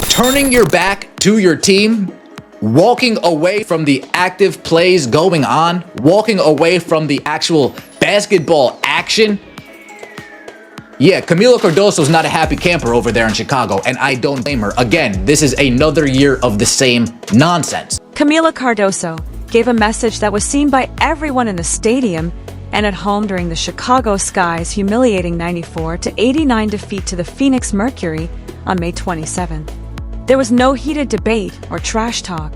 Turning your back to your team, walking away from the active plays going on, walking away from the actual basketball action. Yeah, Kamilla Cardoso is not a happy camper over there in Chicago, and I don't blame her. Again, this is another year of the same nonsense. Kamilla Cardoso gave a message that was seen by everyone in the stadium and at home during the Chicago Sky's humiliating 94-89 defeat to the Phoenix Mercury on May 27th. There was no heated debate or trash talk.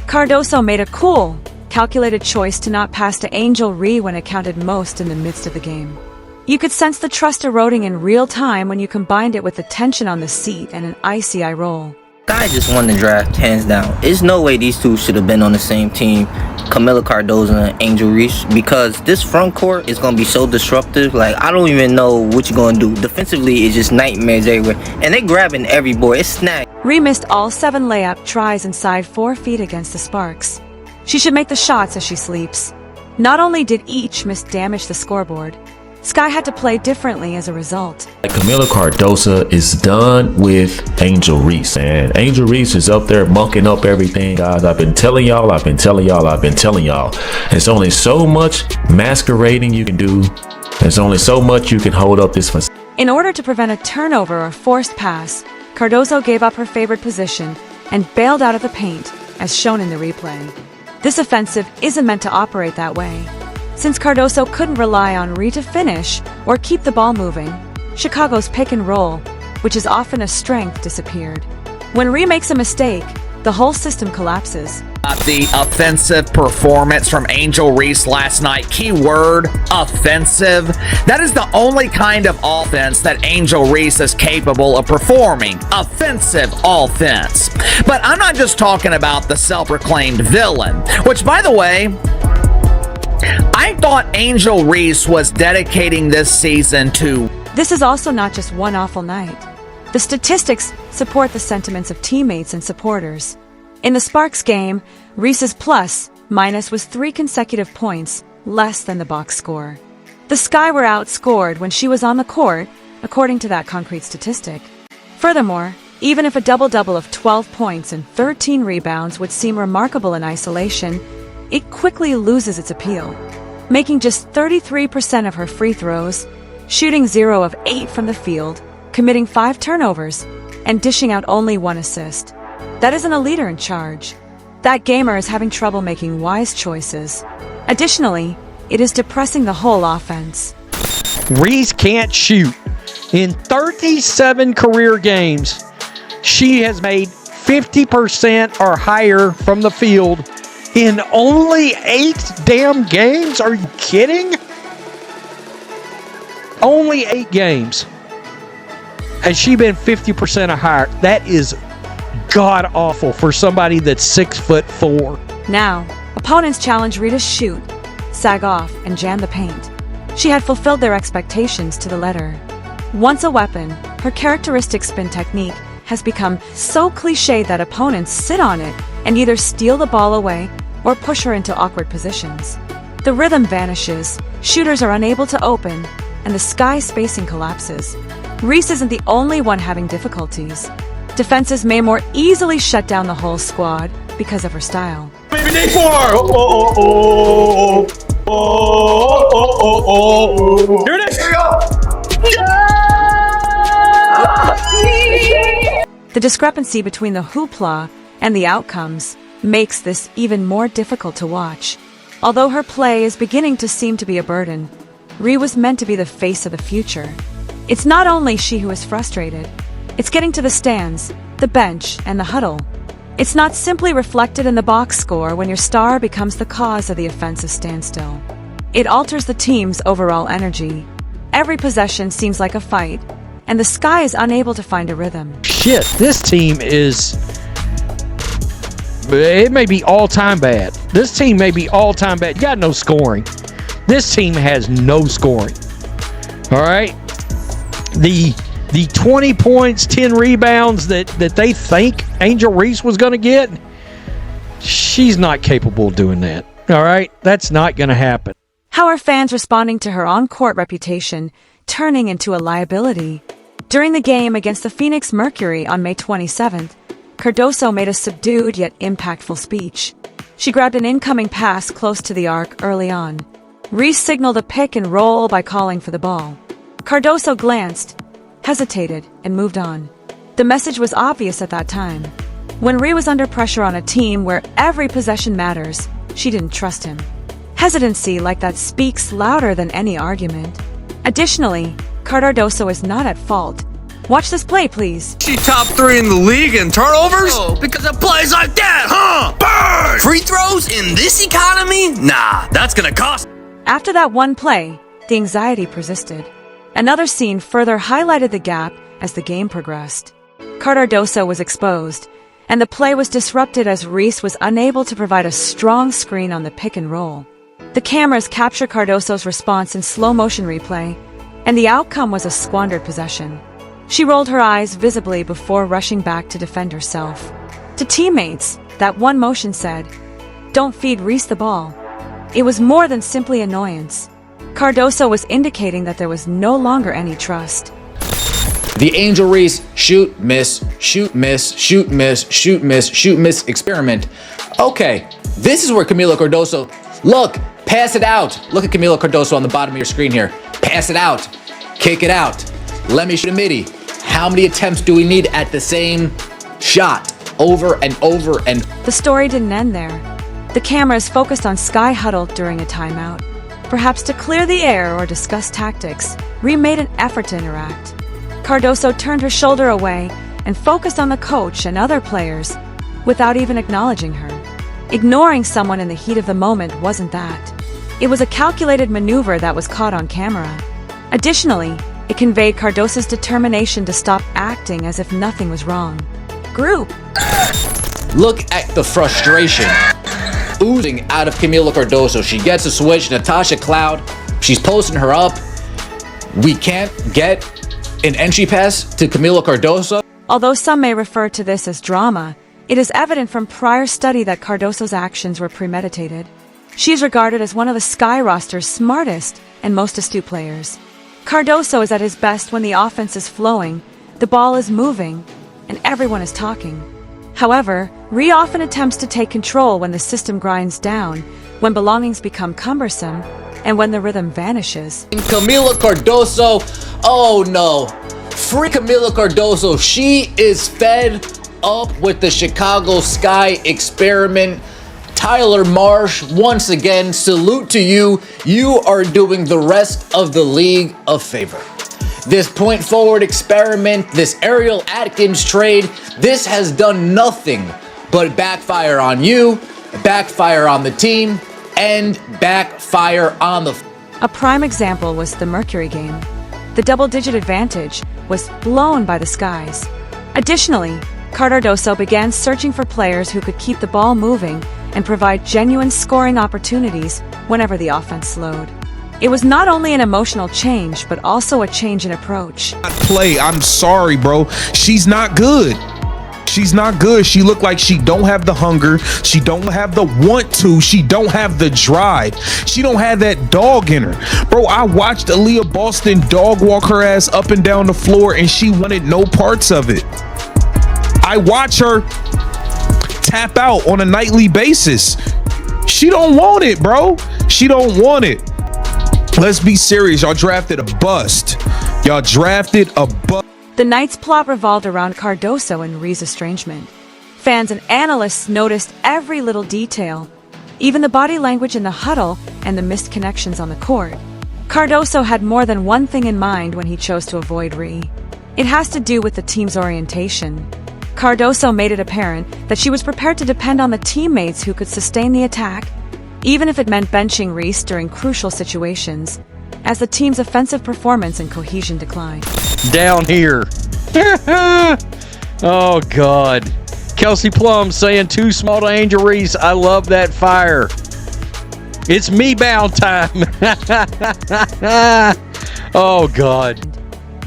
Cardoso made a cool, calculated choice to not pass to Angel Reese when it counted most in the midst of the game. You could sense the trust eroding in real time when you combined it with the tension on the seat and an icy eye roll. Guy just won the draft, hands down. There's no way these two should have been on the same team, Kamilla Cardoso and Angel Reese, because this front court is going to be so disruptive. Like, I don't even know what you're going to do. Defensively, it's just nightmares everywhere. And they're grabbing every board. It's snagged. Reese missed all 7 layup tries inside 4 feet against the Sparks. She should make the shots as she sleeps. Not only did each miss damage the scoreboard, Sky had to play differently as a result. Kamilla Cardoso is done with Angel Reese, and Angel Reese is up there mucking up everything, guys. I've been telling y'all. There's only so much masquerading you can do. There's only so much you can hold up this facade. In order to prevent a turnover or forced pass, Cardoso gave up her favorite position and bailed out of the paint, as shown in the replay. This offensive isn't meant to operate that way. Since Cardoso couldn't rely on Reese to finish or keep the ball moving, Chicago's pick and roll, which is often a strength, disappeared. When Reese makes a mistake, the whole system collapses. The offensive performance from Angel Reese last night. Keyword, offensive. That is the only kind of offense that Angel Reese is capable of performing. Offensive offense. But I'm not just talking about the self-proclaimed villain, which, by the way, I thought Angel Reese was dedicating this season to... This is also not just one awful night. The statistics support the sentiments of teammates and supporters. In the Sparks game, Reese's plus-minus was 3 consecutive points less than the box score. The Sky were outscored when she was on the court, according to that concrete statistic. Furthermore, even if a double-double of 12 points and 13 rebounds would seem remarkable in isolation, it quickly loses its appeal, making just 33% of her free throws, shooting 0 of 8 from the field, committing 5 turnovers, and dishing out only 1 assist. That isn't a leader in charge. That gamer is having trouble making wise choices. Additionally, it is depressing the whole offense. Reese can't shoot. In 37 career games, she has made 50% or higher from the field in only 8 damn games? Are you kidding? Only 8 games. Has she been 50% or higher? That is god-awful for somebody that's 6'4". Now, opponents challenge Reese to shoot, sag off, and jam the paint. She had fulfilled their expectations to the letter. Once a weapon, her characteristic spin technique has become so cliched that opponents sit on it and either steal the ball away or push her into awkward positions. The rhythm vanishes, shooters are unable to open, and the Sky spacing collapses. Reese isn't the only one having difficulties. Defenses may more easily shut down the whole squad because of her style. Baby, day 4! Here it is! Here we go! The discrepancy between the hoopla and the outcomes makes this even more difficult to watch. Although her play is beginning to seem to be a burden, Reese was meant to be the face of the future. It's not only she who is frustrated, it's getting to the stands, the bench, and the huddle. It's not simply reflected in the box score when your star becomes the cause of the offensive standstill. It alters the team's overall energy. Every possession seems like a fight, and the Sky is unable to find a rhythm. Shit, this team is... It may be all-time bad. This team may be all-time bad. You got no scoring. This team has no scoring. All right? The 20 points, 10 rebounds that they think Angel Reese was going to get, she's not capable of doing that. All right? That's not going to happen. How are fans responding to her on-court reputation turning into a liability? During the game against the Phoenix Mercury on May 27th, Cardoso made a subdued yet impactful speech. She grabbed an incoming pass close to the arc early on. Reese signaled a pick and roll by calling for the ball. Cardoso glanced, hesitated, and moved on. The message was obvious at that time. When Reese was under pressure on a team where every possession matters, she didn't trust him. Hesitancy like that speaks louder than any argument. Additionally, Cardoso is not at fault. Watch this play, please. She top 3 in the league in turnovers? Oh, because of plays like that, huh? Burn! Free throws in this economy? Nah, that's gonna cost. After that one play, the anxiety persisted. Another scene further highlighted the gap as the game progressed. Cardoso was exposed, and the play was disrupted as Reese was unable to provide a strong screen on the pick and roll. The cameras capture Cardoso's response in slow-motion replay, and the outcome was a squandered possession. She rolled her eyes visibly before rushing back to defend herself. To teammates, that one motion said, "Don't feed Reese the ball." It was more than simply annoyance. Cardoso was indicating that there was no longer any trust. The Angel Reese shoot, miss, shoot, miss, shoot, miss, shoot, miss, shoot, miss experiment. Okay, this is where Kamilla Cardoso, look, pass it out. Look at Kamilla Cardoso on the bottom of your screen here. Pass it out, kick it out. Let me shoot a midi. How many attempts do we need at the same shot? Over and over and... The story didn't end there. The cameras focused on Sky huddled during a timeout. Perhaps to clear the air or discuss tactics, Reese made an effort to interact. Cardoso turned her shoulder away and focused on the coach and other players without even acknowledging her. Ignoring someone in the heat of the moment wasn't that. It was a calculated maneuver that was caught on camera. Additionally, it conveyed Cardoso's determination to stop acting as if nothing was wrong. Group. Look at the frustration oozing out of Kamilla Cardoso. She gets a switch, Natasha Cloud, she's posting her up. We can't get an entry pass to Kamilla Cardoso. Although some may refer to this as drama, it is evident from prior study that Cardoso's actions were premeditated. She is regarded as one of the Sky roster's smartest and most astute players. Cardoso is at his best when the offense is flowing, the ball is moving, and everyone is talking. However, Reese often attempts to take control when the system grinds down, when belongings become cumbersome, and when the rhythm vanishes. Kamilla Cardoso, oh no. Free Kamilla Cardoso. She is fed up with the Chicago Sky experiment. Tyler Marsh, once again, salute to you. You are doing the rest of the league a favor. This point forward experiment, this Ariel Atkins trade, this has done nothing but backfire on you, backfire on the team, and backfire on the... A prime example was the Mercury game. The double-digit advantage was blown by the Skies. Additionally, Cardoso began searching for players who could keep the ball moving and provide genuine scoring opportunities whenever the offense slowed. It was not only an emotional change, but also a change in approach. I'm sorry, bro. She's not good. She's not good. She looked like she don't have the hunger. She don't have the want to. She don't have the drive. She don't have that dog in her. Bro, I watched Aaliyah Boston dog walk her ass up and down the floor and she wanted no parts of it. I watch her tap out on a nightly basis. She don't want it, bro. She don't want it. Let's be serious. Y'all drafted a bust. Y'all drafted a bust. The night's plot revolved around Cardoso and Reese's estrangement. Fans and analysts noticed every little detail, even the body language in the huddle and the missed connections on the court. Cardoso had more than one thing in mind when he chose to avoid Reese. It has to do with the team's orientation. Cardoso made it apparent that she was prepared to depend on the teammates who could sustain the attack, even if it meant benching Reese during crucial situations, as the team's offensive performance and cohesion declined. Down here. Oh, God. Kelsey Plum saying too small to Angel Reese. I love that fire. It's me bound time. Oh, God.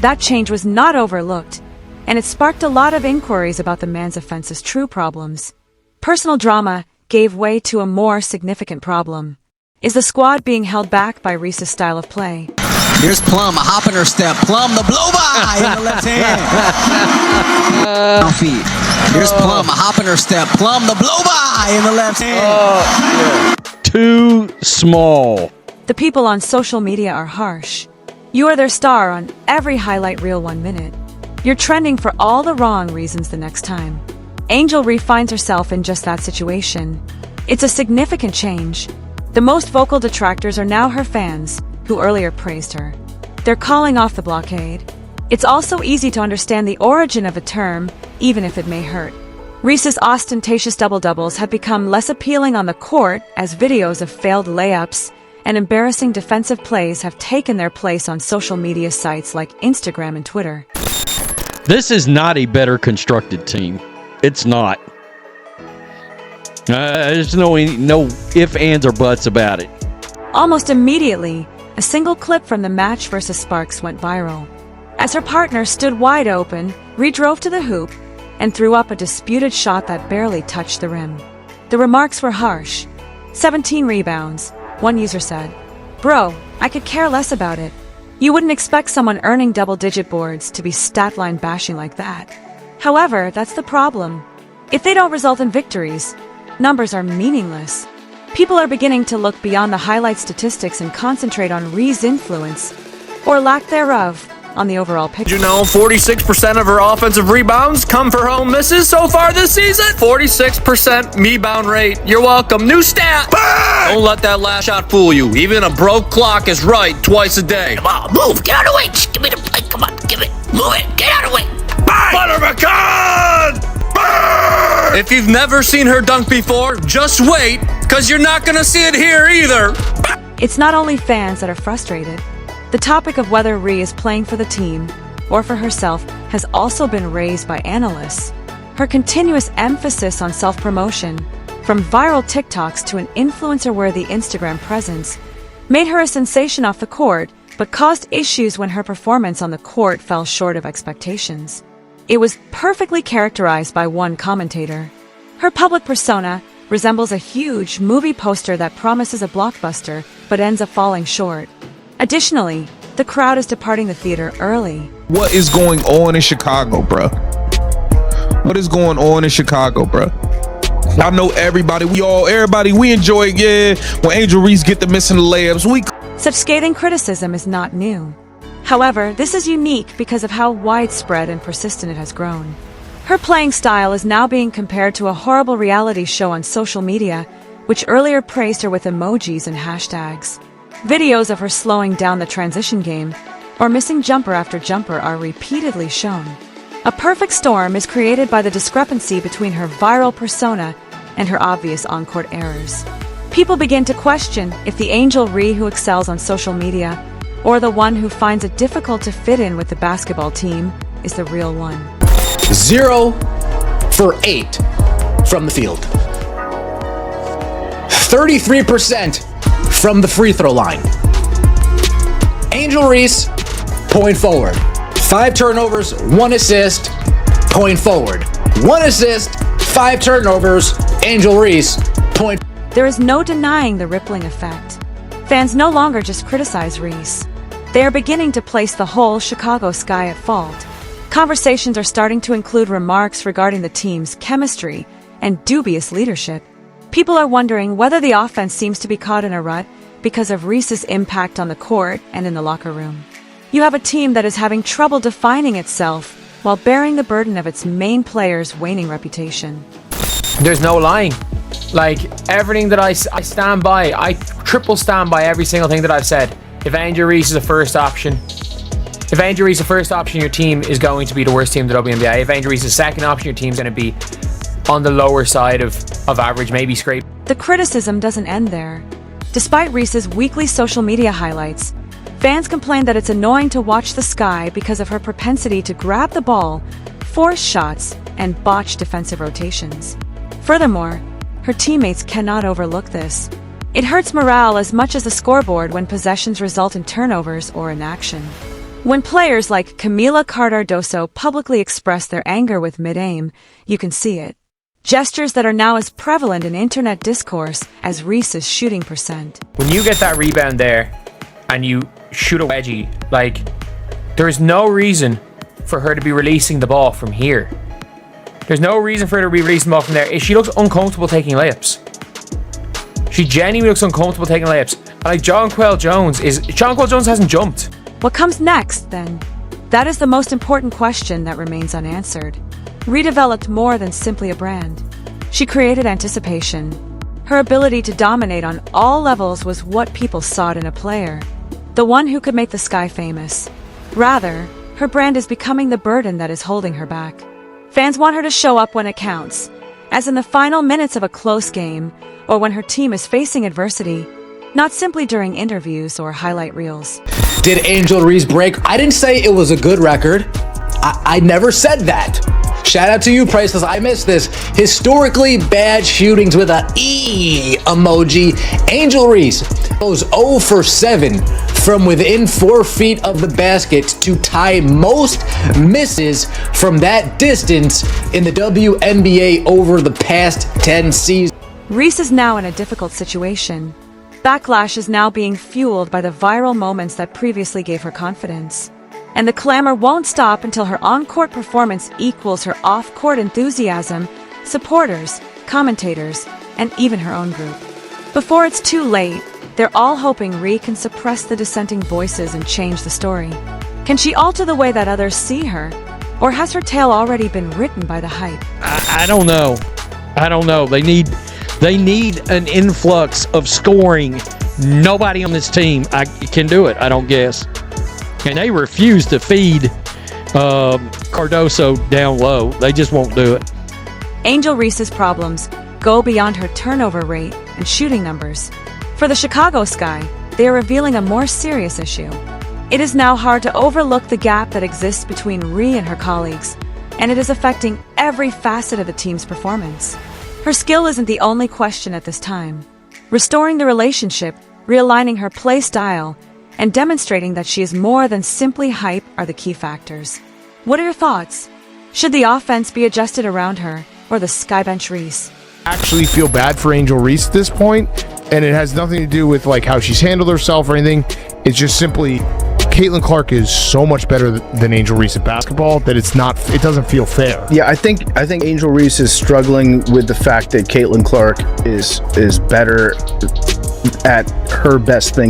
That change was not overlooked, and it sparked a lot of inquiries about the man's offense's true problems. Personal drama gave way to a more significant problem. Is the squad being held back by Reese's style of play? Here's Plum, a hop in her step. Plum, the blow by in the left hand. Feed. Here's Plum, a hop in her step. Plum, the blow by in the left hand. Too small. The people on social media are harsh. You are their star on every highlight reel 1 minute. You're trending for all the wrong reasons the next time. Angel Reese finds herself in just that situation. It's a significant change. The most vocal detractors are now her fans, who earlier praised her. They're calling off the blockade. It's also easy to understand the origin of a term, even if it may hurt. Reese's ostentatious double-doubles have become less appealing on the court as videos of failed layups and embarrassing defensive plays have taken their place on social media sites like Instagram and Twitter. This is not a better constructed team. It's not. There's no ifs, ands, or buts about it. Almost immediately, a single clip from the match versus Sparks went viral. As her partner stood wide open, Ree drove to the hoop and threw up a disputed shot that barely touched the rim. The remarks were harsh. 17 rebounds, one user said. Bro, I could care less about it. You wouldn't expect someone earning double-digit boards to be stat line bashing like that. However, that's the problem. If they don't result in victories, numbers are meaningless. People are beginning to look beyond the highlight statistics and concentrate on Ree's influence, or lack thereof, on the overall picture. Did you know 46% of her offensive rebounds come for home misses so far this season? 46% rebound rate. You're welcome. New stat. Bang! Don't let that last shot fool you. Even a broke clock is right twice a day. Come on, move. Get out of the way. Just give me the play. Come on, give it. Move it. Get out of the way. Bang! Butterpecan! Bang! If you've never seen her dunk before, just wait, because you're not going to see it here either. It's not only fans that are frustrated. The topic of whether Ree is playing for the team or for herself has also been raised by analysts. Her continuous emphasis on self-promotion, from viral TikToks to an influencer-worthy Instagram presence, made her a sensation off the court, but caused issues when her performance on the court fell short of expectations. It was perfectly characterized by one commentator. Her public persona resembles a huge movie poster that promises a blockbuster but ends up falling short. Additionally, the crowd is departing the theater early. What is going on in Chicago, bruh? What is going on in Chicago, bruh? I know everybody, we enjoy it, yeah. When Angel Reese get the missing layups, Such scathing criticism is not new. However, this is unique because of how widespread and persistent it has grown. Her playing style is now being compared to a horrible reality show on social media, which earlier praised her with emojis and hashtags. Videos of her slowing down the transition game or missing jumper after jumper are repeatedly shown. A perfect storm is created by the discrepancy between her viral persona and her obvious on-court errors. People begin to question if the Angel Reese who excels on social media or the one who finds it difficult to fit in with the basketball team is the real one. 0 for 8 from the field. 33% from the free throw line. Angel Reese, point forward. 5 turnovers, 1 assist, point forward. 1 assist, 5 turnovers, Angel Reese, point. There is no denying the rippling effect. Fans no longer just criticize Reese. They are beginning to place the whole Chicago sky at fault. Conversations are starting to include remarks regarding the team's chemistry and dubious leadership. People are wondering whether the offense seems to be caught in a rut because of Reese's impact on the court and in the locker room. You have a team that is having trouble defining itself while bearing the burden of its main player's waning reputation. There's no lying. Like, everything that I stand by, I triple stand by every single thing that I've said. If Angel Reese is the first option, your team is going to be the worst team in the WNBA. If Angel Reese is the second option, your team's going to be on the lower side of average, maybe scrape. The criticism doesn't end there. Despite Reese's weekly social media highlights, fans complain that it's annoying to watch the sky because of her propensity to grab the ball, force shots, and botch defensive rotations. Furthermore, her teammates cannot overlook this. It hurts morale as much as the scoreboard when possessions result in turnovers or inaction. When players like Kamilla Cardoso publicly express their anger with mid-aim, you can see it. Gestures that are now as prevalent in internet discourse as Reese's shooting percent. When you get that rebound there and you shoot a wedgie, like, there's no reason for her to be releasing the ball from here. There's no reason for her to be releasing the ball from there. She looks uncomfortable taking layups. She genuinely looks uncomfortable taking layups. And like Jonquel Jones hasn't jumped. What comes next, then? That is the most important question that remains unanswered. Rhea developed more than simply a brand. She created anticipation. Her ability to dominate on all levels was what people sought in a player, the one who could make the sky famous. Rather, her brand is becoming the burden that is holding her back. Fans want her to show up when it counts, as in the final minutes of a close game, or when her team is facing adversity, not simply during interviews or highlight reels. Did Angel Reese break? I didn't say it was a good record. I never said that. Shout out to you, Priceless. I missed this. Historically bad shootings with a E emoji. Angel Reese goes 0 for 7 from within 4 feet of the basket to tie most misses from that distance in the WNBA over the past 10 seasons. Reese is now in a difficult situation. Backlash is now being fueled by the viral moments that previously gave her confidence. And the clamor won't stop until her on-court performance equals her off-court enthusiasm, supporters, commentators, and even her own group. Before it's too late, they're all hoping Rhea can suppress the dissenting voices and change the story. Can she alter the way that others see her? Or has her tale already been written by the hype? I don't know. They need an influx of scoring. Nobody on this team can do it, I don't guess. And they refuse to feed Cardoso down low. They just won't do it. Angel Reese's problems go beyond her turnover rate and shooting numbers. For the Chicago Sky, they are revealing a more serious issue. It is now hard to overlook the gap that exists between Rhea and her colleagues, and it is affecting every facet of the team's performance. Her skill isn't the only question at this time. Restoring the relationship, realigning her play style, and demonstrating that she is more than simply hype are the key factors. What are your thoughts? Should the offense be adjusted around her, or the Skybench Reese? I actually feel bad for Angel Reese at this point, and it has nothing to do with like how she's handled herself or anything. It's just simply Caitlin Clark is so much better than Angel Reese at basketball that it doesn't feel fair. Yeah, I think Angel Reese is struggling with the fact that Caitlin Clark is better at her best thing.